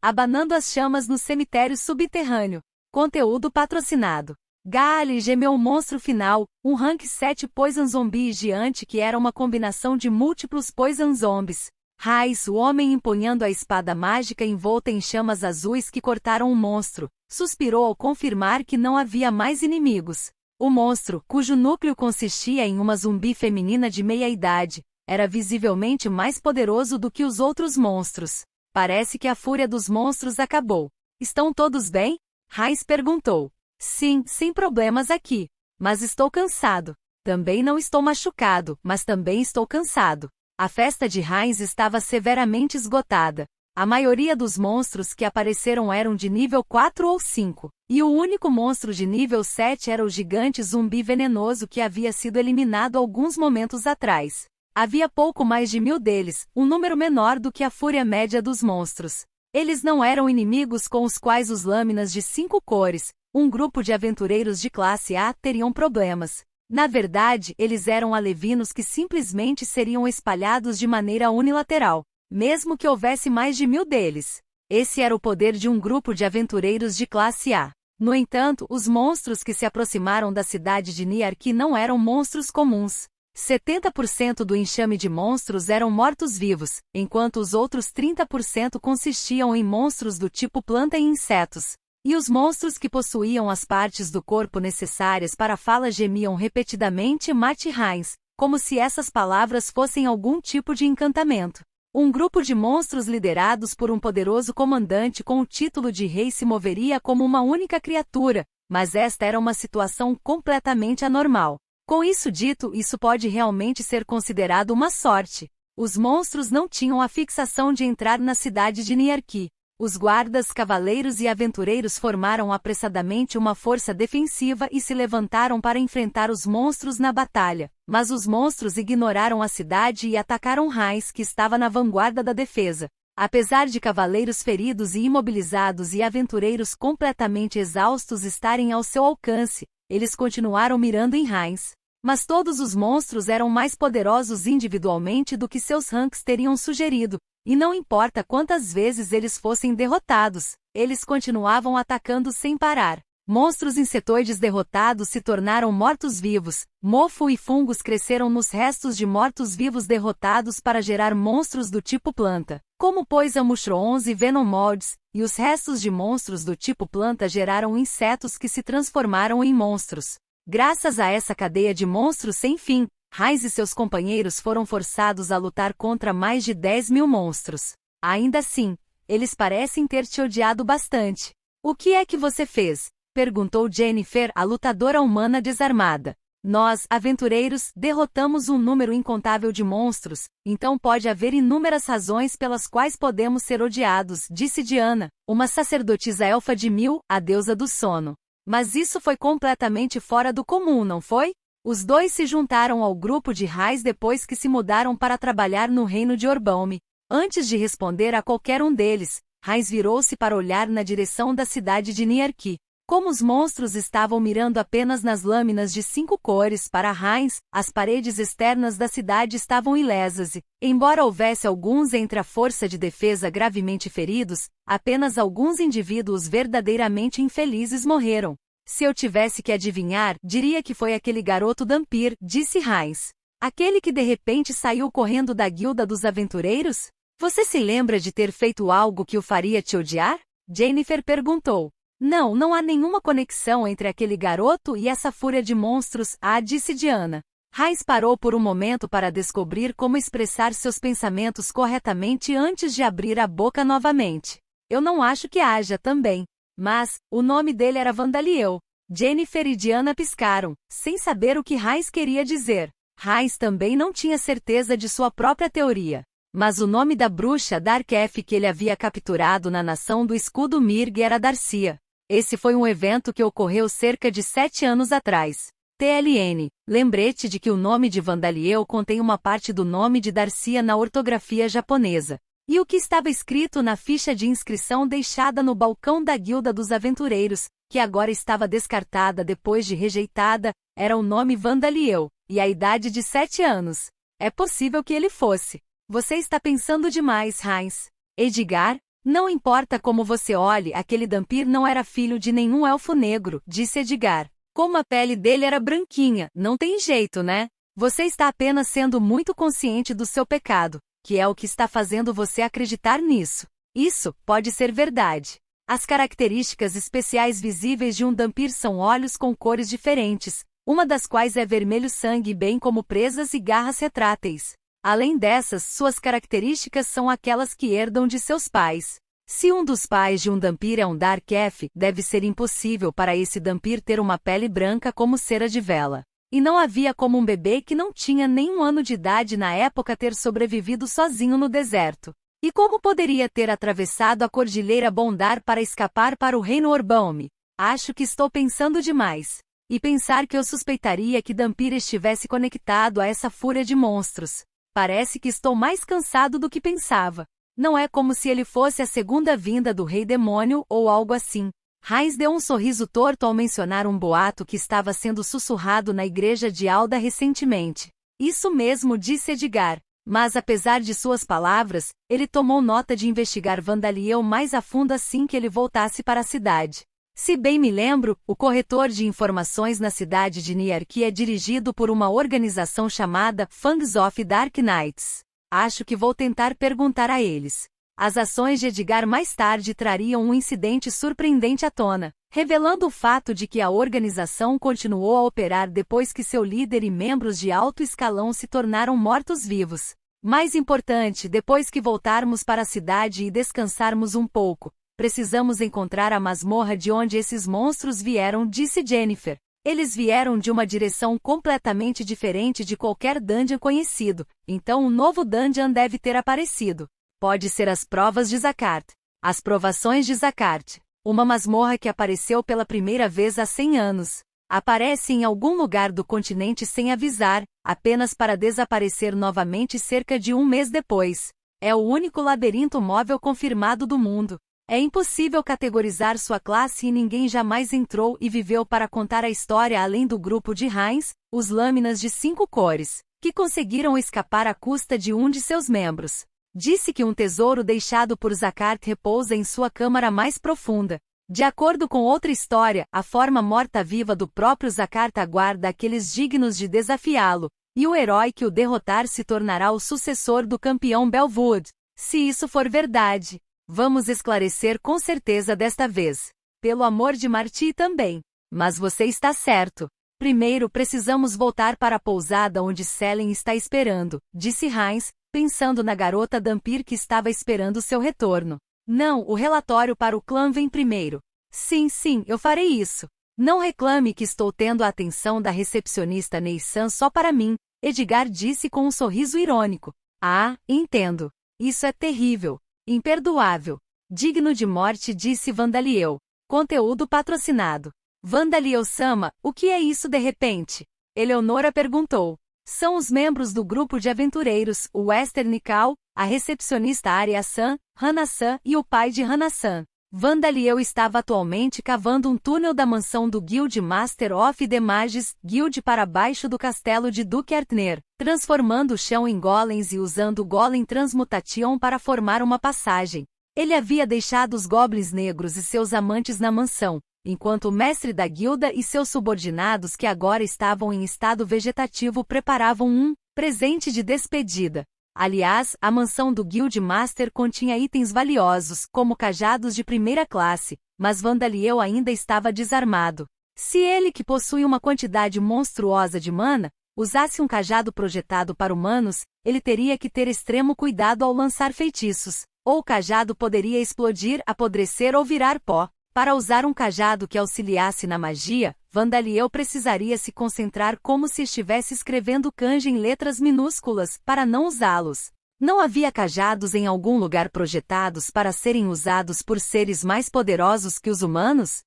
abanando as chamas no cemitério subterrâneo. Conteúdo patrocinado. Gale gemeu o monstro final, um rank 7 Poison Zombie gigante que era uma combinação de múltiplos Poison Zombies. Raiz, o homem empunhando a espada mágica envolta em chamas azuis que cortaram o monstro, suspirou ao confirmar que não havia mais inimigos. O monstro, cujo núcleo consistia em uma zumbi feminina de meia-idade, era visivelmente mais poderoso do que os outros monstros. Parece que a fúria dos monstros acabou. Estão todos bem? Raiz perguntou. Sim, sem problemas aqui. Mas estou cansado. Também não estou machucado, mas também estou cansado. A festa de Raiz estava severamente esgotada. A maioria dos monstros que apareceram eram de nível 4 ou 5, e o único monstro de nível 7 era o gigante zumbi venenoso que havia sido eliminado alguns momentos atrás. Havia pouco mais de 1000 deles, um número menor do que a fúria média dos monstros. Eles não eram inimigos com os quais os lâminas de 5 cores, um grupo de aventureiros de classe A, teriam problemas. Na verdade, eles eram alevinos que simplesmente seriam espalhados de maneira unilateral, mesmo que houvesse mais de 1000 deles. Esse era o poder de um grupo de aventureiros de classe A. No entanto, os monstros que se aproximaram da cidade de Niarki não eram monstros comuns. 70% do enxame de monstros eram mortos-vivos, enquanto os outros 30% consistiam em monstros do tipo planta e insetos. E os monstros que possuíam as partes do corpo necessárias para a fala gemiam repetidamente Mate Raiz, como se essas palavras fossem algum tipo de encantamento. Um grupo de monstros liderados por um poderoso comandante com o título de rei se moveria como uma única criatura, mas esta era uma situação completamente anormal. Com isso dito, isso pode realmente ser considerado uma sorte. Os monstros não tinham a fixação de entrar na cidade de Niarki. Os guardas, cavaleiros e aventureiros formaram apressadamente uma força defensiva e se levantaram para enfrentar os monstros na batalha, mas os monstros ignoraram a cidade e atacaram Raiz, que estava na vanguarda da defesa. Apesar de cavaleiros feridos e imobilizados e aventureiros completamente exaustos estarem ao seu alcance, eles continuaram mirando em Raiz. Mas todos os monstros eram mais poderosos individualmente do que seus ranks teriam sugerido. E não importa quantas vezes eles fossem derrotados, eles continuavam atacando sem parar. Monstros insetoides derrotados se tornaram mortos-vivos, mofo e fungos cresceram nos restos de mortos-vivos derrotados para gerar monstros do tipo planta, como Poison Mushrooms e Venom Molds, e os restos de monstros do tipo planta geraram insetos que se transformaram em monstros. Graças a essa cadeia de monstros sem fim, Raiz e seus companheiros foram forçados a lutar contra mais de 10.000 monstros. Ainda assim, eles parecem ter te odiado bastante. O que é que você fez? Perguntou Jennifer, a lutadora humana desarmada. Nós, aventureiros, derrotamos um número incontável de monstros, então pode haver inúmeras razões pelas quais podemos ser odiados, disse Diana, uma sacerdotisa elfa de Mil, a deusa do sono. Mas isso foi completamente fora do comum, não foi? Os dois se juntaram ao grupo de Raiz depois que se mudaram para trabalhar no reino de Orbaum. Antes de responder a qualquer um deles, Raiz virou-se para olhar na direção da cidade de Niarki. Como os monstros estavam mirando apenas nas lâminas de 5 cores para Raiz, as paredes externas da cidade estavam ilesas e, embora houvesse alguns entre a força de defesa gravemente feridos, apenas alguns indivíduos verdadeiramente infelizes morreram. Se eu tivesse que adivinhar, diria que foi aquele garoto Dampir, disse Raiz. Aquele que de repente saiu correndo da guilda dos aventureiros? Você se lembra de ter feito algo que o faria te odiar? Jennifer perguntou. Não, não há nenhuma conexão entre aquele garoto e essa fúria de monstros, disse Diana. Raiz parou por um momento para descobrir como expressar seus pensamentos corretamente antes de abrir a boca novamente. Eu não acho que haja também. Mas, o nome dele era Vandaliel. Jennifer e Diana piscaram, sem saber o que Raiz queria dizer. Raiz também não tinha certeza de sua própria teoria. Mas o nome da bruxa Darkef que ele havia capturado na Nação do Escudo Mirg era Darcia. Esse foi um evento que ocorreu cerca de 7 anos atrás. TLN. Lembrete de que o nome de Vandaliel contém uma parte do nome de Darcia na ortografia japonesa. E o que estava escrito na ficha de inscrição deixada no balcão da Guilda dos Aventureiros, que agora estava descartada depois de rejeitada, era o nome Vandaliel, e a idade de 7 anos. É possível que ele fosse. Você está pensando demais, Raiz. Edgar? Não importa como você olhe, aquele Dhampir não era filho de nenhum elfo negro, disse Edgar. Como a pele dele era branquinha, não tem jeito, né? Você está apenas sendo muito consciente do seu pecado, que é o que está fazendo você acreditar nisso. Isso pode ser verdade. As características especiais visíveis de um Dhampir são olhos com cores diferentes, uma das quais é vermelho sangue, bem como presas e garras retráteis. Além dessas, suas características são aquelas que herdam de seus pais. Se um dos pais de um Dhampir é um Dark Elf, deve ser impossível para esse Dhampir ter uma pele branca como cera de vela. E não havia como um bebê que não tinha nem um ano de idade na época ter sobrevivido sozinho no deserto. E como poderia ter atravessado a Cordilheira Bondar para escapar para o Reino Orbaum? Acho que estou pensando demais. E pensar que eu suspeitaria que Dhampir estivesse conectado a essa fúria de monstros. Parece que estou mais cansado do que pensava. Não é como se ele fosse a segunda vinda do Rei Demônio ou algo assim. Heinz deu um sorriso torto ao mencionar um boato que estava sendo sussurrado na igreja de Alda recentemente. Isso mesmo, disse Edgar. Mas apesar de suas palavras, ele tomou nota de investigar Vandaliel mais a fundo assim que ele voltasse para a cidade. Se bem me lembro, o corretor de informações na cidade de Niark é dirigido por uma organização chamada Fangs of Dark Knights. Acho que vou tentar perguntar a eles. As ações de Edgar mais tarde trariam um incidente surpreendente à tona, revelando o fato de que a organização continuou a operar depois que seu líder e membros de alto escalão se tornaram mortos-vivos. Mais importante, depois que voltarmos para a cidade e descansarmos um pouco, precisamos encontrar a masmorra de onde esses monstros vieram, disse Jennifer. Eles vieram de uma direção completamente diferente de qualquer dungeon conhecido, então um novo dungeon deve ter aparecido. Pode ser as provas de Zakart. As provações de Zakart. Uma masmorra que apareceu pela primeira vez há 100 anos. Aparece em algum lugar do continente sem avisar, apenas para desaparecer novamente cerca de um mês depois. É o único labirinto móvel confirmado do mundo. É impossível categorizar sua classe e ninguém jamais entrou e viveu para contar a história além do grupo de Heinz, os Lâminas de 5 cores, que conseguiram escapar à custa de um de seus membros. Disse que um tesouro deixado por Zakart repousa em sua câmara mais profunda. De acordo com outra história, a forma morta-viva do próprio Zakart aguarda aqueles dignos de desafiá-lo, e o herói que o derrotar se tornará o sucessor do campeão Belwood. Se isso for verdade, vamos esclarecer com certeza desta vez. Pelo amor de Marty também. Mas você está certo. Primeiro precisamos voltar para a pousada onde Selen está esperando, disse Heinz, pensando na garota Dhampir que estava esperando seu retorno. Não, o relatório para o clã vem primeiro. Sim, eu farei isso. Não reclame que estou tendo a atenção da recepcionista Neissan só para mim, Edgar disse com um sorriso irônico. Ah, entendo. Isso é terrível. Imperdoável. Digno de morte, disse Vandaliel. Conteúdo patrocinado. Vandaliel-sama, o que é isso de repente? Eleonora perguntou. São os membros do grupo de aventureiros, o Western Cal, a recepcionista Arya-san, Hana-san e o pai de Hana-san. Vandaliel estava atualmente cavando um túnel da mansão do Guild Master of the Mages, Guild para baixo do castelo de Duke Artner, transformando o chão em golems e usando o golem transmutation para formar uma passagem. Ele havia deixado os goblins negros e seus amantes na mansão, enquanto o mestre da guilda e seus subordinados que agora estavam em estado vegetativo preparavam um presente de despedida. Aliás, a mansão do Guild Master continha itens valiosos, como cajados de primeira classe, mas Vandaliel ainda estava desarmado. Se ele, que possui uma quantidade monstruosa de mana, usasse um cajado projetado para humanos, ele teria que ter extremo cuidado ao lançar feitiços, ou o cajado poderia explodir, apodrecer ou virar pó. Para usar um cajado que auxiliasse na magia, Vandaliel precisaria se concentrar como se estivesse escrevendo kanji em letras minúsculas, para não usá-los. Não havia cajados em algum lugar projetados para serem usados por seres mais poderosos que os humanos?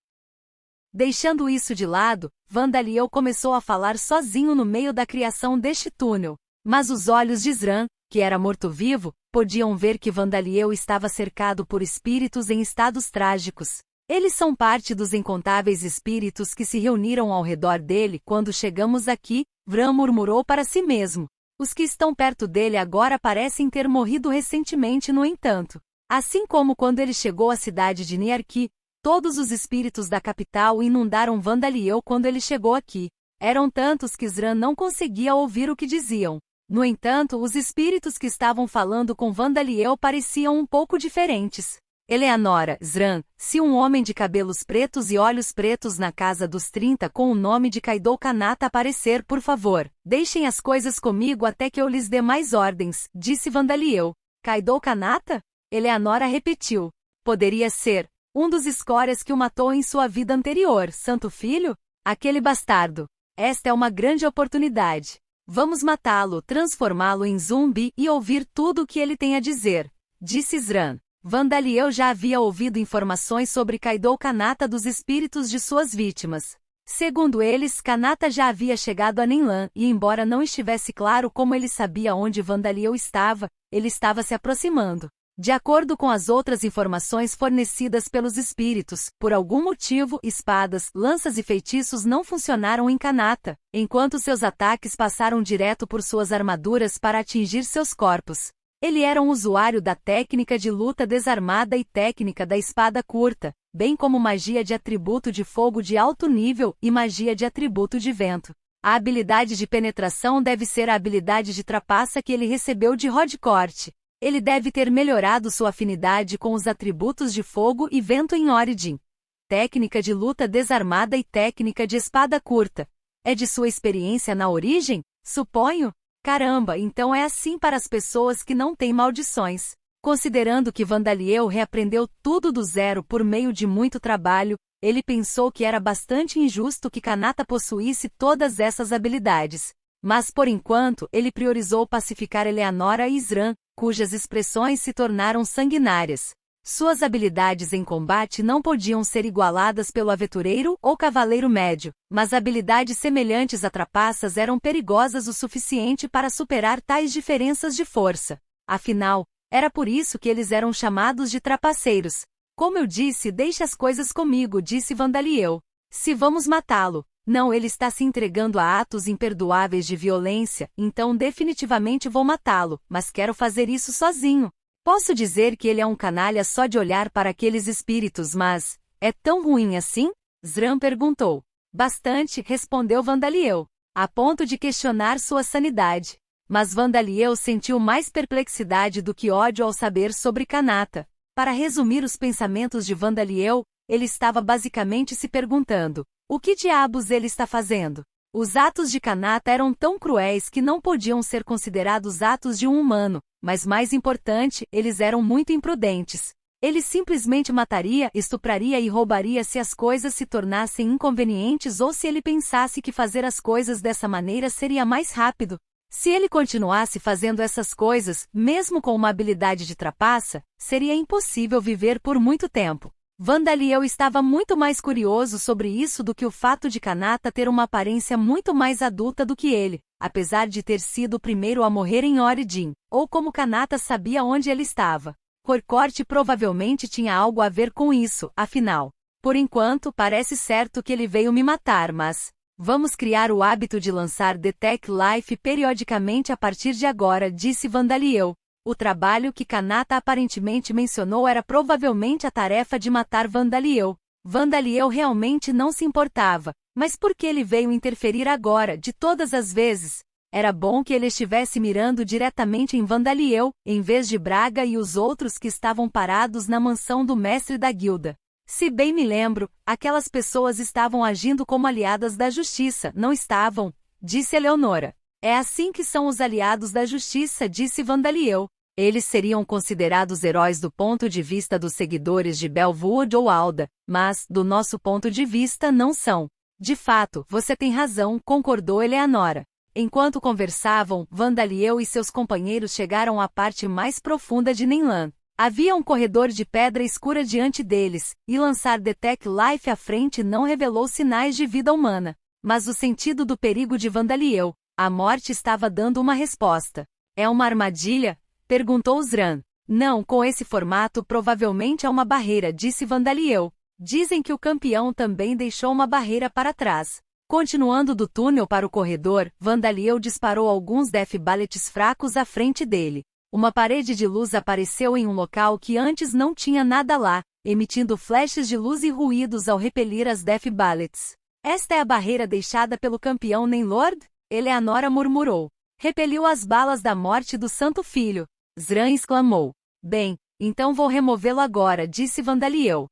Deixando isso de lado, Vandaliel começou a falar sozinho no meio da criação deste túnel. Mas os olhos de Zran, que era morto-vivo, podiam ver que Vandaliel estava cercado por espíritos em estados trágicos. Eles são parte dos incontáveis espíritos que se reuniram ao redor dele quando chegamos aqui, Vran murmurou para si mesmo. Os que estão perto dele agora parecem ter morrido recentemente, no entanto. Assim como quando ele chegou à cidade de Niarki, todos os espíritos da capital inundaram Vandaliel quando ele chegou aqui. Eram tantos que Zran não conseguia ouvir o que diziam. No entanto, os espíritos que estavam falando com Vandaliel pareciam um pouco diferentes. Eleanora, Zran, se um homem de cabelos pretos e olhos pretos na casa dos 30 com o nome de Kaido Kanata aparecer, por favor, deixem as coisas comigo até que eu lhes dê mais ordens, disse Vandaliel. Kaido Kanata? Eleanora repetiu. Poderia ser um dos escórias que o matou em sua vida anterior, Santo Filho? Aquele bastardo. Esta é uma grande oportunidade. Vamos matá-lo, transformá-lo em zumbi e ouvir tudo o que ele tem a dizer, disse Zran. Vandaliel já havia ouvido informações sobre Kaido Kanata dos espíritos de suas vítimas. Segundo eles, Kanata já havia chegado a Nenlan e, embora não estivesse claro como ele sabia onde Vandaliel estava, ele estava se aproximando. De acordo com as outras informações fornecidas pelos espíritos, por algum motivo, espadas, lanças e feitiços não funcionaram em Kanata, enquanto seus ataques passaram direto por suas armaduras para atingir seus corpos. Ele era um usuário da técnica de luta desarmada e técnica da espada curta, bem como magia de atributo de fogo de alto nível e magia de atributo de vento. A habilidade de penetração deve ser a habilidade de trapaça que ele recebeu de Rodcourt. Ele deve ter melhorado sua afinidade com os atributos de fogo e vento em Origin. Técnica de luta desarmada e técnica de espada curta. É de sua experiência na origem? Suponho? Caramba, então é assim para as pessoas que não têm maldições. Considerando que Vandaliel reaprendeu tudo do zero por meio de muito trabalho, ele pensou que era bastante injusto que Kanata possuísse todas essas habilidades. Mas por enquanto, ele priorizou pacificar Eleanora e Zran, cujas expressões se tornaram sanguinárias. Suas habilidades em combate não podiam ser igualadas pelo aventureiro ou cavaleiro médio, mas habilidades semelhantes a trapaças eram perigosas o suficiente para superar tais diferenças de força. Afinal, era por isso que eles eram chamados de trapaceiros. Como eu disse, deixe as coisas comigo, disse Vandaliel. Se vamos matá-lo. Não, ele está se entregando a atos imperdoáveis de violência, então definitivamente vou matá-lo, mas quero fazer isso sozinho. Posso dizer que ele é um canalha só de olhar para aqueles espíritos, mas é tão ruim assim? Zran perguntou. Bastante, respondeu Vandaliel, a ponto de questionar sua sanidade. Mas Vandaliel sentiu mais perplexidade do que ódio ao saber sobre Kanata. Para resumir os pensamentos de Vandaliel, ele estava basicamente se perguntando: o que diabos ele está fazendo? Os atos de Kanata eram tão cruéis que não podiam ser considerados atos de um humano, mas mais importante, eles eram muito imprudentes. Ele simplesmente mataria, estupraria e roubaria se as coisas se tornassem inconvenientes ou se ele pensasse que fazer as coisas dessa maneira seria mais rápido. Se ele continuasse fazendo essas coisas, mesmo com uma habilidade de trapaça, seria impossível viver por muito tempo. Vandaliel estava muito mais curioso sobre isso do que o fato de Kanata ter uma aparência muito mais adulta do que ele, apesar de ter sido o primeiro a morrer em Origin, ou como Kanata sabia onde ele estava. Rodcourt provavelmente tinha algo a ver com isso, afinal. Por enquanto, parece certo que ele veio me matar, mas vamos criar o hábito de lançar Detect Life periodicamente a partir de agora, disse Vandaliel. O trabalho que Kanata aparentemente mencionou era provavelmente a tarefa de matar Vandaliel. Vandaliel realmente não se importava, mas por que ele veio interferir agora, de todas as vezes? Era bom que ele estivesse mirando diretamente em Vandaliel, em vez de Braga e os outros que estavam parados na mansão do mestre da guilda. Se bem me lembro, aquelas pessoas estavam agindo como aliadas da justiça, não estavam? Disse Eleonora. É assim que são os aliados da justiça, disse Vandaliel. Eles seriam considerados heróis do ponto de vista dos seguidores de Belwood ou Alda, mas, do nosso ponto de vista, não são. De fato, você tem razão, concordou Eleanora. Enquanto conversavam, Vandaliel e seus companheiros chegaram à parte mais profunda de Nenlan. Havia um corredor de pedra escura diante deles, e lançar Detect Life à frente não revelou sinais de vida humana. Mas o sentido do perigo de Vandaliel, a morte estava dando uma resposta. É uma armadilha? Perguntou Zran. Não, com esse formato provavelmente é uma barreira, disse Vandaliel. Dizem que o campeão também deixou uma barreira para trás. Continuando do túnel para o corredor, Vandaliel disparou alguns Death Bullets fracos à frente dele. Uma parede de luz apareceu em um local que antes não tinha nada lá, emitindo flashes de luz e ruídos ao repelir as Death Bullets. Esta é a barreira deixada pelo campeão Nenlord? Eleanora murmurou. Repeliu as balas da morte do Santo Filho. Zran exclamou. Bem, então vou removê-lo agora, disse Vandaliel.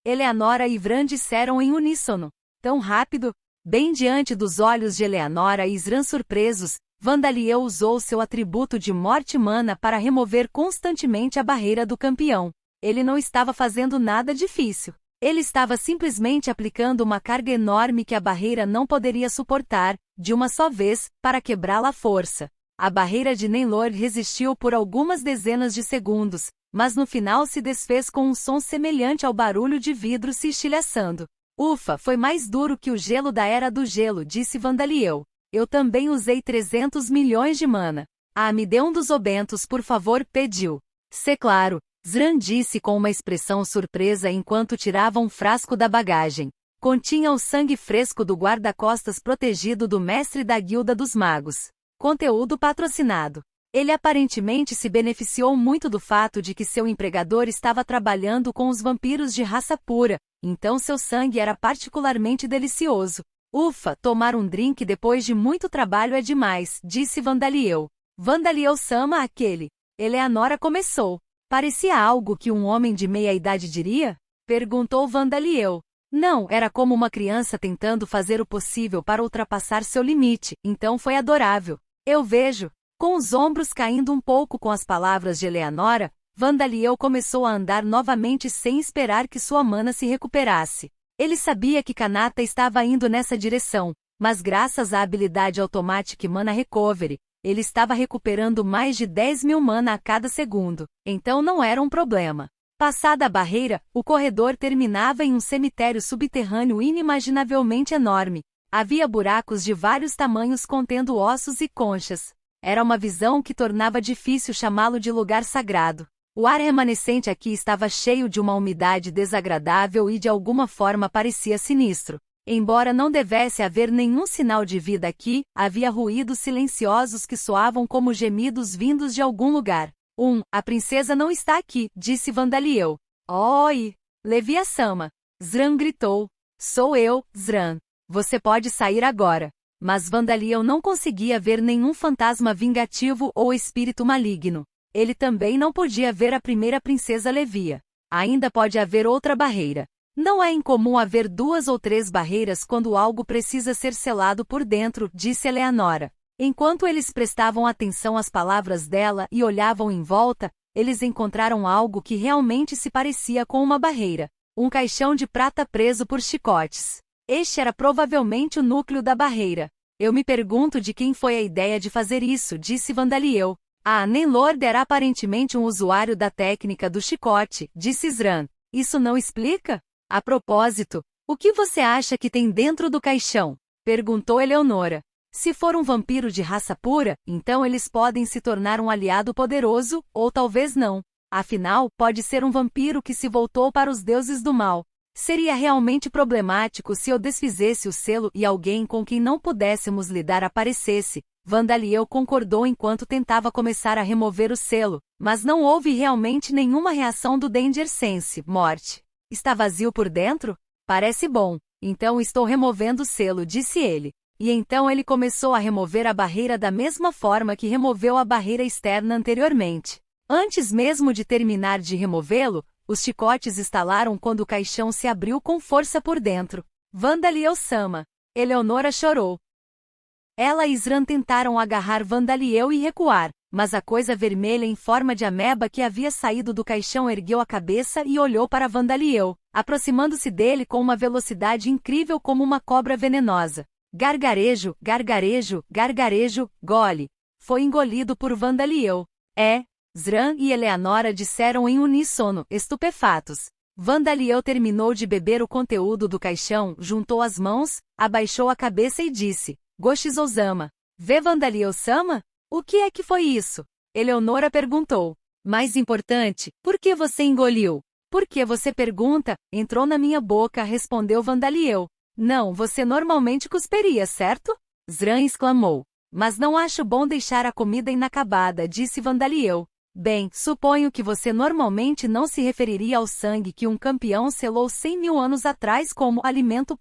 Eleanora e Vran disseram em uníssono. Tão rápido? Bem diante dos olhos de Eleanora e Zran surpresos, Vandaliel usou seu atributo de morte mana para remover constantemente a barreira do campeão. Ele não estava fazendo nada difícil. Ele estava simplesmente aplicando uma carga enorme que a barreira não poderia suportar, de uma só vez, para quebrá-la à força. A barreira de Nenlord resistiu por algumas dezenas de segundos, mas no final se desfez com um som semelhante ao barulho de vidro se estilhaçando. Ufa, foi mais duro que o gelo da Era do Gelo, disse Vandaliel. Eu também usei 300 milhões de mana. Me dê um dos obentos, por favor, pediu. Claro, Zran disse com uma expressão surpresa enquanto tirava um frasco da bagagem. Continha o sangue fresco do guarda-costas protegido do mestre da Guilda dos Magos. Conteúdo patrocinado. Ele aparentemente se beneficiou muito do fato de que seu empregador estava trabalhando com os vampiros de raça pura, então seu sangue era particularmente delicioso. Ufa, tomar um drink depois de muito trabalho é demais, disse Vandaliel. Vandaliel-sama aquele. Eleanora começou. Parecia algo que um homem de meia-idade diria? Perguntou Vandaliel. Não, era como uma criança tentando fazer o possível para ultrapassar seu limite, então foi adorável. Eu vejo. Com os ombros caindo um pouco com as palavras de Eleanora, Vandaliel começou a andar novamente sem esperar que sua mana se recuperasse. Ele sabia que Kanata estava indo nessa direção, mas graças à habilidade Automatic Mana Recovery, ele estava recuperando mais de 10.000 mana a cada segundo, então não era um problema. Passada a barreira, o corredor terminava em um cemitério subterrâneo inimaginavelmente enorme. Havia buracos de vários tamanhos contendo ossos e conchas. Era uma visão que tornava difícil chamá-lo de lugar sagrado. O ar remanescente aqui estava cheio de uma umidade desagradável e de alguma forma parecia sinistro. Embora não devesse haver nenhum sinal de vida aqui, havia ruídos silenciosos que soavam como gemidos vindos de algum lugar. A princesa não está aqui, disse Vandaliel. Oi! Levia-sama. Zran gritou. Sou eu, Zran. Você pode sair agora. Mas Vandaliel não conseguia ver nenhum fantasma vingativo ou espírito maligno. Ele também não podia ver a primeira princesa Levia. Ainda pode haver outra barreira. Não é incomum haver 2 ou 3 barreiras quando algo precisa ser selado por dentro, disse Eleanora. Enquanto eles prestavam atenção às palavras dela e olhavam em volta, eles encontraram algo que realmente se parecia com uma barreira. Um caixão de prata preso por chicotes. Este era provavelmente o núcleo da barreira. Eu me pergunto de quem foi a ideia de fazer isso, disse Vandaliel. Nenlord era aparentemente um usuário da técnica do chicote, disse Zran. Isso não explica? A propósito, o que você acha que tem dentro do caixão? Perguntou Eleonora. Se for um vampiro de raça pura, então eles podem se tornar um aliado poderoso, ou talvez não. Afinal, pode ser um vampiro que se voltou para os deuses do mal. Seria realmente problemático se eu desfizesse o selo e alguém com quem não pudéssemos lidar aparecesse. Vandaliel concordou enquanto tentava começar a remover o selo, mas não houve realmente nenhuma reação do Danger Sense, morte. Está vazio por dentro? Parece bom. Então estou removendo o selo, disse ele. E então ele começou a remover a barreira da mesma forma que removeu a barreira externa anteriormente. Antes mesmo de terminar de removê-lo, os chicotes estalaram quando o caixão se abriu com força por dentro. Vandaliel-sama. Eleonora chorou. Ela e Zran tentaram agarrar Vandaliel e recuar, mas a coisa vermelha em forma de ameba que havia saído do caixão ergueu a cabeça e olhou para Vandaliel, aproximando-se dele com uma velocidade incrível como uma cobra venenosa. Gargarejo, gargarejo, gargarejo, gole. Foi engolido por Vandaliel. Zran e Eleanora disseram em uníssono, estupefatos. Vandaliel terminou de beber o conteúdo do caixão, juntou as mãos, abaixou a cabeça e disse, Goshizou-sama. Vê Vandaliel-sama? O que é que foi isso? Eleonora perguntou. Mais importante, por que você engoliu? Por que você pergunta? Entrou na minha boca, respondeu Vandaliel. Não, você normalmente cuspiria, certo? Zran exclamou. Mas não acho bom deixar a comida inacabada, disse Vandaliel. Bem, suponho que você normalmente não se referiria ao sangue que um campeão selou 100.000 anos atrás como alimento.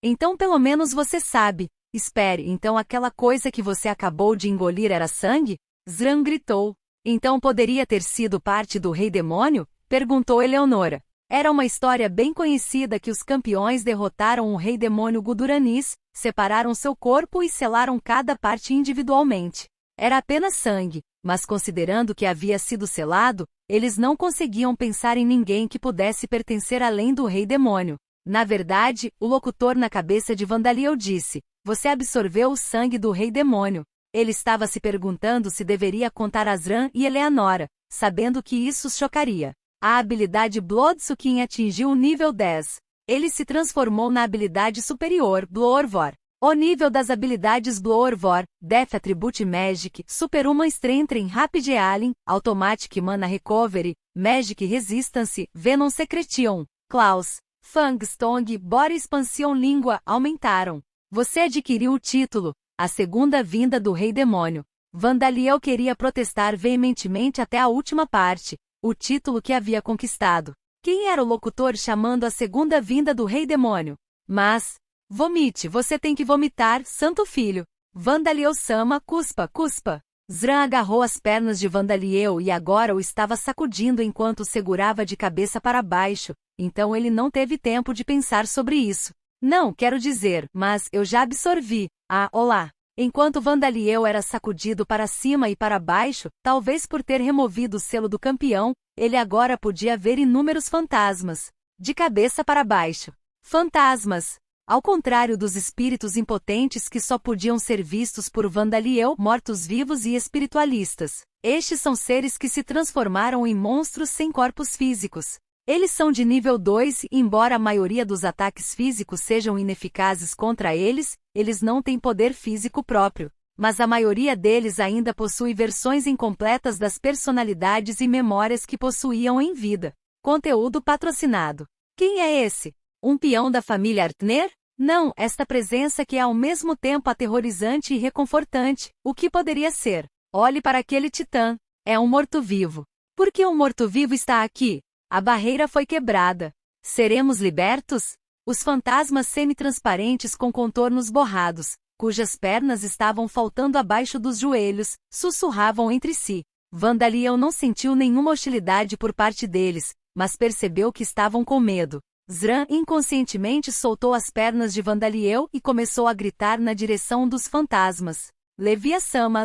Então pelo menos você sabe. Espere, então aquela coisa que você acabou de engolir era sangue? Zran gritou. Então poderia ter sido parte do Rei Demônio? Perguntou Eleonora. Era uma história bem conhecida que os campeões derrotaram o Rei Demônio Guduranis, separaram seu corpo e selaram cada parte individualmente. Era apenas sangue, mas considerando que havia sido selado, eles não conseguiam pensar em ninguém que pudesse pertencer além do Rei Demônio. Na verdade, o locutor na cabeça de Vandaliel disse: você absorveu o sangue do Rei Demônio. Ele estava se perguntando se deveria contar a Zran e Eleonora, sabendo que isso os chocaria. A habilidade Bloodsucking atingiu o nível 10. Ele se transformou na habilidade superior, Bloorvor. O nível das habilidades Bloorvor, Death Attribute Magic, Superhuman Strength em Rapid Healing, Automatic Mana Recovery, Magic Resistance, Venom Secretion, Klaus, Fang Stong, Body Expansion Língua aumentaram. Você adquiriu o título, a segunda vinda do Rei Demônio. Vandaliel queria protestar veementemente até a última parte, o título que havia conquistado. Quem era o locutor chamando a segunda vinda do Rei Demônio? Mas, vomite, você tem que vomitar, santo filho. Vandaliel-sama, cuspa, cuspa. Zran agarrou as pernas de Vandaliel e agora o estava sacudindo enquanto o segurava de cabeça para baixo, então ele não teve tempo de pensar sobre isso. Não, quero dizer, mas eu já absorvi. Ah, olá. Enquanto Vandaliel era sacudido para cima e para baixo, talvez por ter removido o selo do campeão, ele agora podia ver inúmeros fantasmas. De cabeça para baixo. Fantasmas! Ao contrário dos espíritos impotentes que só podiam ser vistos por Vandaliel, mortos-vivos e espiritualistas. Estes são seres que se transformaram em monstros sem corpos físicos. Eles são de nível 2 e, embora a maioria dos ataques físicos sejam ineficazes contra eles, eles não têm poder físico próprio. Mas a maioria deles ainda possui versões incompletas das personalidades e memórias que possuíam em vida. Conteúdo patrocinado. Quem é esse? Um peão da família Artner? Não, esta presença que é ao mesmo tempo aterrorizante e reconfortante. O que poderia ser? Olhe para aquele titã. É um morto-vivo. Por que um morto-vivo está aqui? A barreira foi quebrada. Seremos libertos? Os fantasmas semi-transparentes com contornos borrados, cujas pernas estavam faltando abaixo dos joelhos, sussurravam entre si. Vandaliel não sentiu nenhuma hostilidade por parte deles, mas percebeu que estavam com medo. Zran inconscientemente soltou as pernas de Vandaliel e começou a gritar na direção dos fantasmas. Leviassama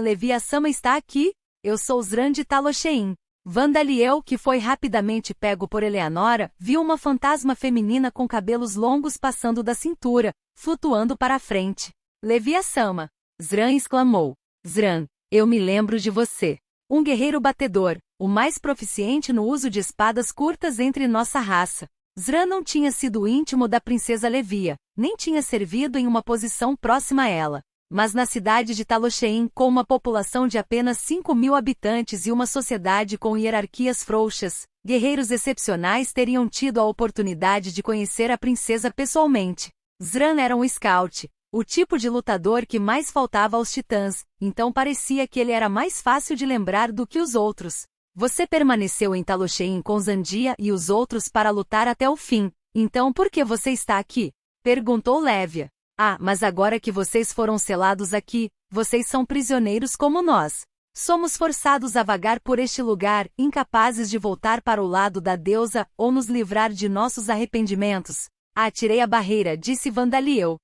está aqui? Eu sou Zran de Taloshein. Vandaliel, que foi rapidamente pego por Eleonora, viu uma fantasma feminina com cabelos longos passando da cintura, flutuando para a frente. Leviassama! Zran exclamou. Zran, eu me lembro de você. Um guerreiro batedor, o mais proficiente no uso de espadas curtas entre nossa raça. Zran não tinha sido íntimo da princesa Levia, nem tinha servido em uma posição próxima a ela. Mas na cidade de Taloshein, com uma população de apenas 5.000 habitantes e uma sociedade com hierarquias frouxas, guerreiros excepcionais teriam tido a oportunidade de conhecer a princesa pessoalmente. Zran era um scout, o tipo de lutador que mais faltava aos titãs, então parecia que ele era mais fácil de lembrar do que os outros. Você permaneceu em Taloshein com Zandia e os outros para lutar até o fim, então por que você está aqui? Perguntou Lévia. Ah, mas agora que vocês foram selados aqui, vocês são prisioneiros como nós. Somos forçados a vagar por este lugar, incapazes de voltar para o lado da deusa ou nos livrar de nossos arrependimentos. Atirei a barreira, disse Vandaliel.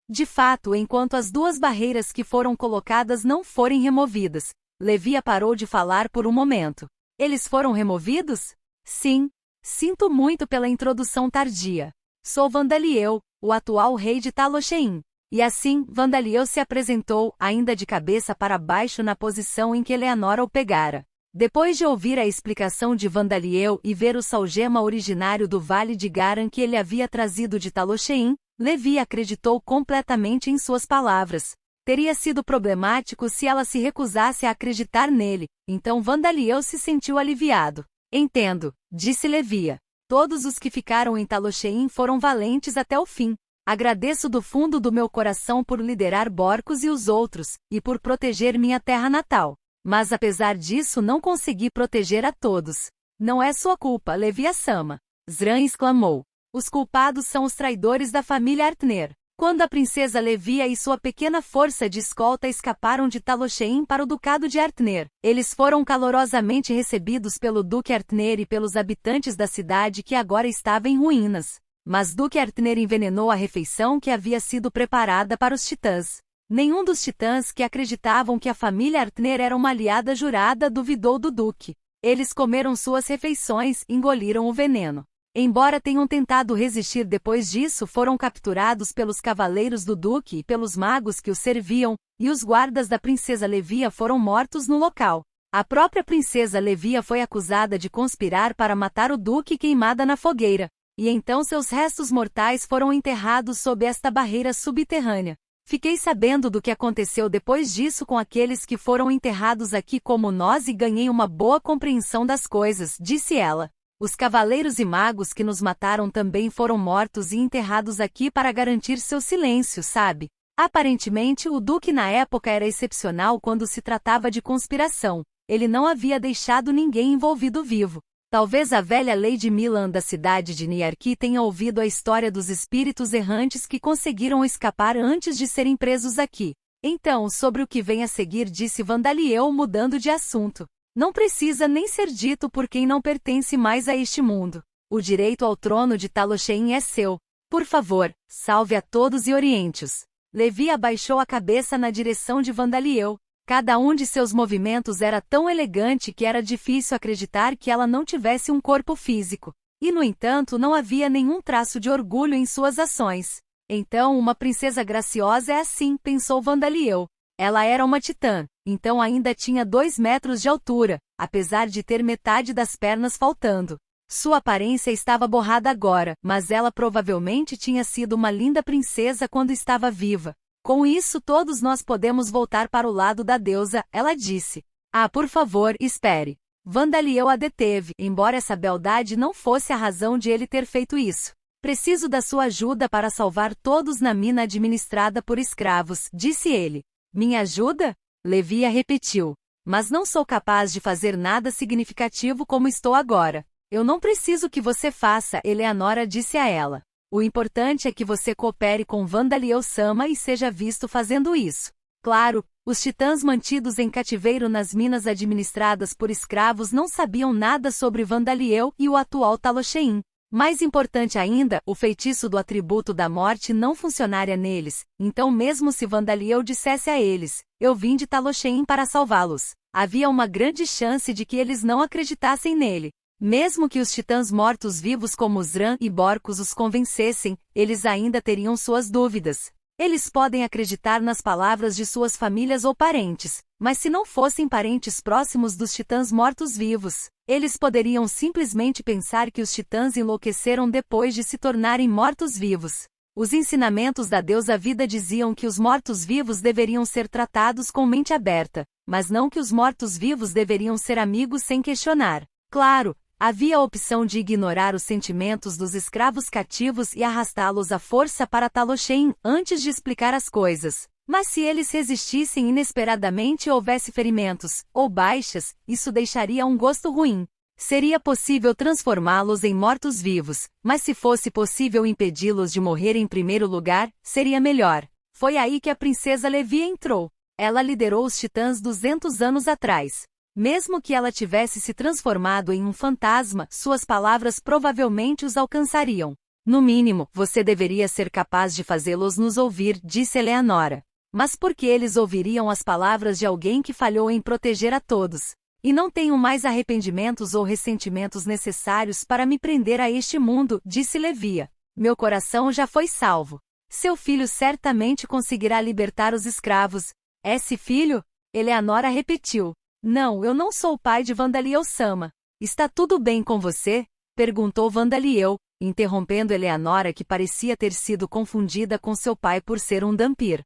De fato, enquanto as duas barreiras que foram colocadas não forem removidas, Levia parou de falar por um momento. Eles foram removidos? Sim. Sinto muito pela introdução tardia. Sou Vandaliel, o atual rei de Taloshein. E assim, Vandaliel se apresentou, ainda de cabeça para baixo na posição em que Eleonora o pegara. Depois de ouvir a explicação de Vandaliel e ver o salgema originário do Vale de Garan que ele havia trazido de Taloshein, Levi acreditou completamente em suas palavras. Teria sido problemático se ela se recusasse a acreditar nele, então Vandaliel se sentiu aliviado. Entendo, disse Levia. Todos os que ficaram em Taloshein foram valentes até o fim. Agradeço do fundo do meu coração por liderar Borcos e os outros, e por proteger minha terra natal. Mas apesar disso não consegui proteger a todos. Não é sua culpa, Levia-sama. Zran exclamou. Os culpados são os traidores da família Artner. Quando a princesa Levia e sua pequena força de escolta escaparam de Talosheim para o ducado de Artner, eles foram calorosamente recebidos pelo Duque Artner e pelos habitantes da cidade que agora estava em ruínas. Mas Duque Artner envenenou a refeição que havia sido preparada para os titãs. Nenhum dos titãs que acreditavam que a família Artner era uma aliada jurada duvidou do Duque. Eles comeram suas refeições e engoliram o veneno. Embora tenham tentado resistir depois disso, foram capturados pelos cavaleiros do Duque e pelos magos que o serviam, e os guardas da princesa Levia foram mortos no local. A própria princesa Levia foi acusada de conspirar para matar o Duque queimada na fogueira, e então seus restos mortais foram enterrados sob esta barreira subterrânea. Fiquei sabendo do que aconteceu depois disso com aqueles que foram enterrados aqui como nós e ganhei uma boa compreensão das coisas, disse ela. Os cavaleiros e magos que nos mataram também foram mortos e enterrados aqui para garantir seu silêncio, sabe? Aparentemente o Duque na época era excepcional quando se tratava de conspiração. Ele não havia deixado ninguém envolvido vivo. Talvez a velha Lady Milan da cidade de Niarki tenha ouvido a história dos espíritos errantes que conseguiram escapar antes de serem presos aqui. Então, sobre o que vem a seguir, disse Vandaliel mudando de assunto. Não precisa nem ser dito por quem não pertence mais a este mundo. O direito ao trono de Talosheim é seu. Por favor, salve a todos e oriente-os. Levi abaixou a cabeça na direção de Vandaliel. Cada um de seus movimentos era tão elegante que era difícil acreditar que ela não tivesse um corpo físico. E no entanto não havia nenhum traço de orgulho em suas ações. Então uma princesa graciosa é assim, pensou Vandaliel. Ela era uma titã, então ainda tinha 2 metros de altura, apesar de ter metade das pernas faltando. Sua aparência estava borrada agora, mas ela provavelmente tinha sido uma linda princesa quando estava viva. Com isso todos nós podemos voltar para o lado da deusa, ela disse. Ah, por favor, espere. Vandaliel a deteve, embora essa beldade não fosse a razão de ele ter feito isso. Preciso da sua ajuda para salvar todos na mina administrada por escravos, disse ele. Minha ajuda? Levia repetiu. Mas não sou capaz de fazer nada significativo como estou agora. Eu não preciso que você faça, Eleanora disse a ela. O importante é que você coopere com Vandaliel-sama e seja visto fazendo isso. Claro, os titãs mantidos em cativeiro nas minas administradas por escravos não sabiam nada sobre Vandaliel e o atual Talosheim. Mais importante ainda, o feitiço do atributo da morte não funcionaria neles, então mesmo se Vandaliel dissesse a eles, eu vim de Talosheim para salvá-los, havia uma grande chance de que eles não acreditassem nele. Mesmo que os titãs mortos-vivos como Zran e Borcos os convencessem, eles ainda teriam suas dúvidas. Eles podem acreditar nas palavras de suas famílias ou parentes, mas se não fossem parentes próximos dos titãs mortos-vivos, eles poderiam simplesmente pensar que os titãs enlouqueceram depois de se tornarem mortos-vivos. Os ensinamentos da deusa Vida diziam que os mortos-vivos deveriam ser tratados com mente aberta, mas não que os mortos-vivos deveriam ser amigos sem questionar. Claro, havia a opção de ignorar os sentimentos dos escravos cativos e arrastá-los à força para Talosheim antes de explicar as coisas. Mas se eles resistissem inesperadamente e houvesse ferimentos, ou baixas, isso deixaria um gosto ruim. Seria possível transformá-los em mortos-vivos, mas se fosse possível impedi-los de morrer em primeiro lugar, seria melhor. Foi aí que a princesa Levia entrou. Ela liderou os titãs 200 anos atrás. Mesmo que ela tivesse se transformado em um fantasma, suas palavras provavelmente os alcançariam. No mínimo, você deveria ser capaz de fazê-los nos ouvir, disse Eleanora. Mas por que eles ouviriam as palavras de alguém que falhou em proteger a todos? E não tenho mais arrependimentos ou ressentimentos necessários para me prender a este mundo, disse Levia. Meu coração já foi salvo. Seu filho certamente conseguirá libertar os escravos. Esse filho? Eleanora repetiu. Não, eu não sou o pai de Vandaliel-sama. Está tudo bem com você? Perguntou Vandaliel, interrompendo Eleanora que parecia ter sido confundida com seu pai por ser um Dhampir.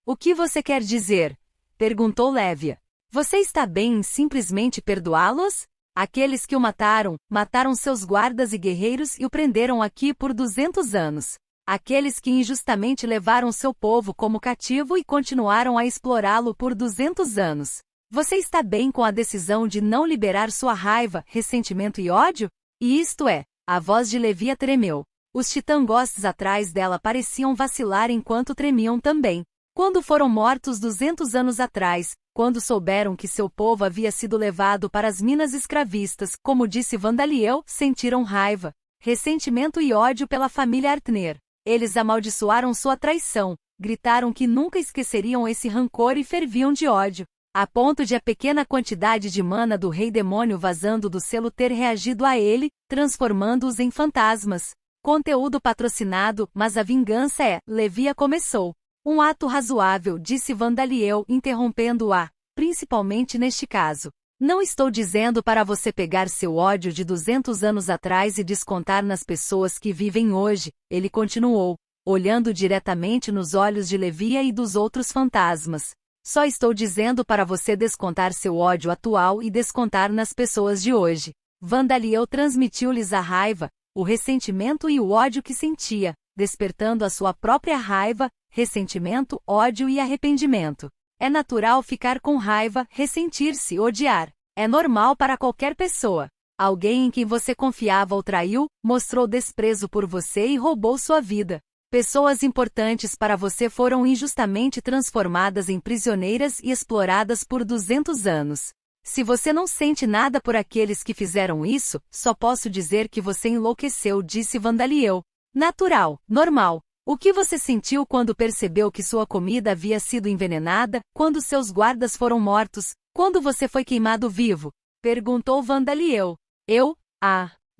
O que você quer dizer? Perguntou Levia. Você está bem em simplesmente perdoá-los? Aqueles que o mataram seus guardas e guerreiros e o prenderam aqui por 200 anos. Aqueles que injustamente levaram seu povo como cativo e continuaram a explorá-lo por 200 anos. Você está bem com a decisão de não liberar sua raiva, ressentimento e ódio? E isto é, a voz de Levia tremeu. Os titãs atrás dela pareciam vacilar enquanto tremiam também. Quando foram mortos 200 anos atrás, quando souberam que seu povo havia sido levado para as minas escravistas, como disse Vandaliel, sentiram raiva, ressentimento e ódio pela família Artner. Eles amaldiçoaram sua traição, gritaram que nunca esqueceriam esse rancor e ferviam de ódio, a ponto de a pequena quantidade de mana do rei demônio vazando do selo ter reagido a ele, transformando-os em fantasmas. Conteúdo patrocinado, mas a vingança é, Levia começou. Um ato razoável, disse Vandaliel, interrompendo-a, principalmente neste caso. Não estou dizendo para você pegar seu ódio de 200 anos atrás e descontar nas pessoas que vivem hoje, ele continuou, olhando diretamente nos olhos de Levia e dos outros fantasmas. Só estou dizendo para você descontar seu ódio atual e descontar nas pessoas de hoje. Vandaliel transmitiu-lhes a raiva, o ressentimento e o ódio que sentia, despertando a sua própria raiva, ressentimento, ódio e arrependimento. É natural ficar com raiva, ressentir-se, odiar. É normal para qualquer pessoa. Alguém em quem você confiava o traiu, mostrou desprezo por você e roubou sua vida. Pessoas importantes para você foram injustamente transformadas em prisioneiras e exploradas por 200 anos. Se você não sente nada por aqueles que fizeram isso, só posso dizer que você enlouqueceu, disse Vandaliel. Natural, normal. O que você sentiu quando percebeu que sua comida havia sido envenenada, quando seus guardas foram mortos, quando você foi queimado vivo? Perguntou Vandaliel.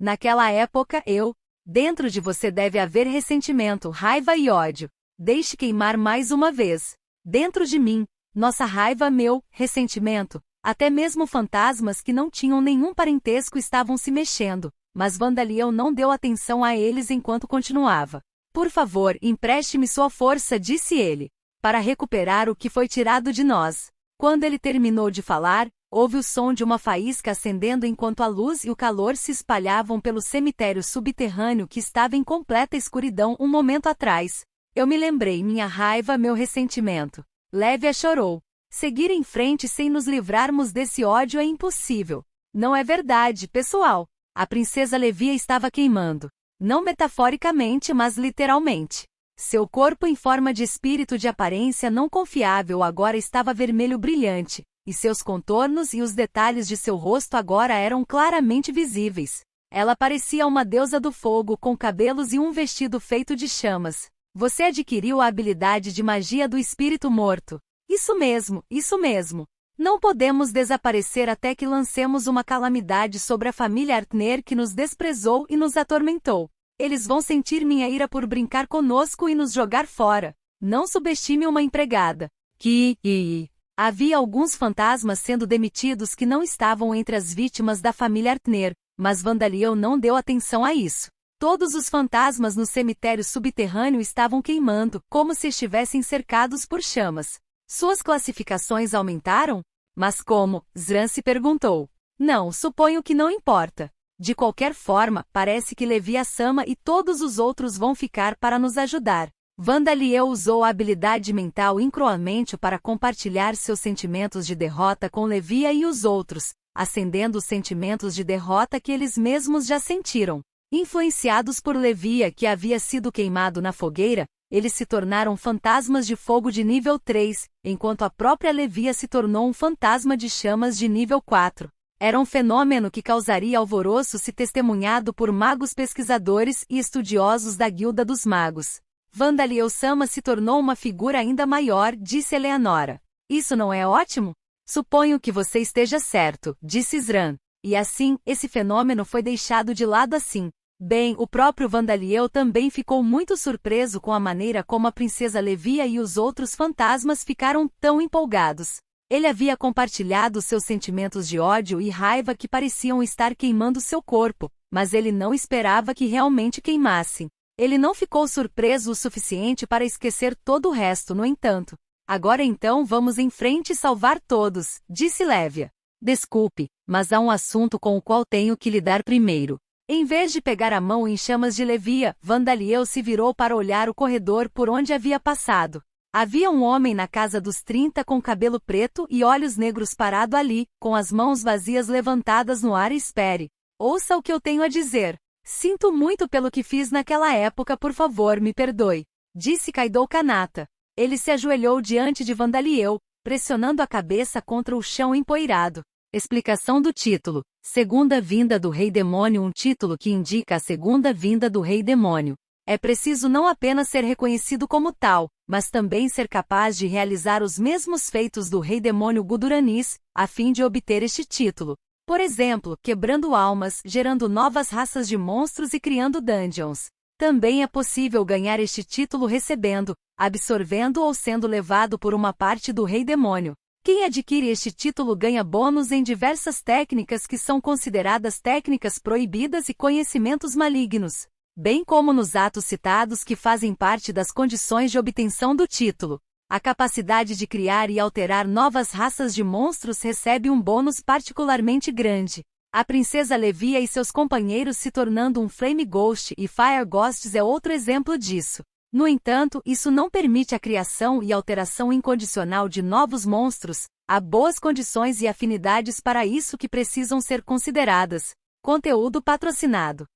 Naquela época dentro de você deve haver ressentimento, raiva e ódio. Deixe queimar mais uma vez. Dentro de mim, nossa raiva, meu ressentimento, até mesmo fantasmas que não tinham nenhum parentesco estavam se mexendo, mas Vandaliel não deu atenção a eles enquanto continuava. Por favor, empreste-me sua força, disse ele, para recuperar o que foi tirado de nós. Quando ele terminou de falar, houve o som de uma faísca acendendo enquanto a luz e o calor se espalhavam pelo cemitério subterrâneo que estava em completa escuridão um momento atrás. Eu me lembrei, minha raiva, meu ressentimento. Levia chorou. Seguir em frente sem nos livrarmos desse ódio é impossível. Não é verdade, pessoal. A princesa Levia estava queimando. Não metaforicamente, mas literalmente. Seu corpo em forma de espírito de aparência não confiável agora estava vermelho brilhante, e seus contornos e os detalhes de seu rosto agora eram claramente visíveis. Ela parecia uma deusa do fogo com cabelos e um vestido feito de chamas. Você adquiriu a habilidade de magia do espírito morto. Isso mesmo, isso mesmo. Não podemos desaparecer até que lancemos uma calamidade sobre a família Artner que nos desprezou e nos atormentou. Eles vão sentir minha ira por brincar conosco e nos jogar fora. Não subestime uma empregada. Havia alguns fantasmas sendo demitidos que não estavam entre as vítimas da família Artner, mas Vandaliel não deu atenção a isso. Todos os fantasmas no cemitério subterrâneo estavam queimando, como se estivessem cercados por chamas. Suas classificações aumentaram? Mas como? Zran se perguntou. Não, suponho que não importa. De qualquer forma, parece que Levia-sama e todos os outros vão ficar para nos ajudar. Vandaliel usou a habilidade mental incroamente para compartilhar seus sentimentos de derrota com Levia e os outros, acendendo os sentimentos de derrota que eles mesmos já sentiram. Influenciados por Levia, que havia sido queimado na fogueira, eles se tornaram fantasmas de fogo de nível 3, enquanto a própria Levia se tornou um fantasma de chamas de nível 4. Era um fenômeno que causaria alvoroço se testemunhado por magos pesquisadores e estudiosos da Guilda dos Magos. Vandaliel-sama se tornou uma figura ainda maior, disse Eleanora. Isso não é ótimo? Suponho que você esteja certo, disse Zran. E assim, esse fenômeno foi deixado de lado assim. Bem, o próprio Vandaliel também ficou muito surpreso com a maneira como a princesa Levia e os outros fantasmas ficaram tão empolgados. Ele havia compartilhado seus sentimentos de ódio e raiva que pareciam estar queimando seu corpo, mas ele não esperava que realmente queimassem. Ele não ficou surpreso o suficiente para esquecer todo o resto, no entanto. Agora então vamos em frente e salvar todos, disse Levia. Desculpe, mas há um assunto com o qual tenho que lidar primeiro. Em vez de pegar a mão em chamas de Levia, Vandaliel se virou para olhar o corredor por onde havia passado. Havia um homem na casa dos 30 com cabelo preto e olhos negros parado ali, com as mãos vazias levantadas no ar. Espere. Ouça o que eu tenho a dizer. Sinto muito pelo que fiz naquela época, por favor me perdoe, disse Kaido Kanata. Ele se ajoelhou diante de Vandaliel, pressionando a cabeça contra o chão empoeirado. Explicação do título. Segunda vinda do Rei Demônio. Um título que indica a segunda vinda do Rei Demônio. É preciso não apenas ser reconhecido como tal, mas também ser capaz de realizar os mesmos feitos do Rei Demônio Guduranis, a fim de obter este título. Por exemplo, quebrando almas, gerando novas raças de monstros e criando dungeons. Também é possível ganhar este título recebendo, absorvendo ou sendo levado por uma parte do Rei Demônio. Quem adquire este título ganha bônus em diversas técnicas que são consideradas técnicas proibidas e conhecimentos malignos, bem como nos atos citados que fazem parte das condições de obtenção do título. A capacidade de criar e alterar novas raças de monstros recebe um bônus particularmente grande. A Princesa Levia e seus companheiros se tornando um Flame Ghost e Fire Ghosts é outro exemplo disso. No entanto, isso não permite a criação e alteração incondicional de novos monstros. Há boas condições e afinidades para isso que precisam ser consideradas. Conteúdo patrocinado.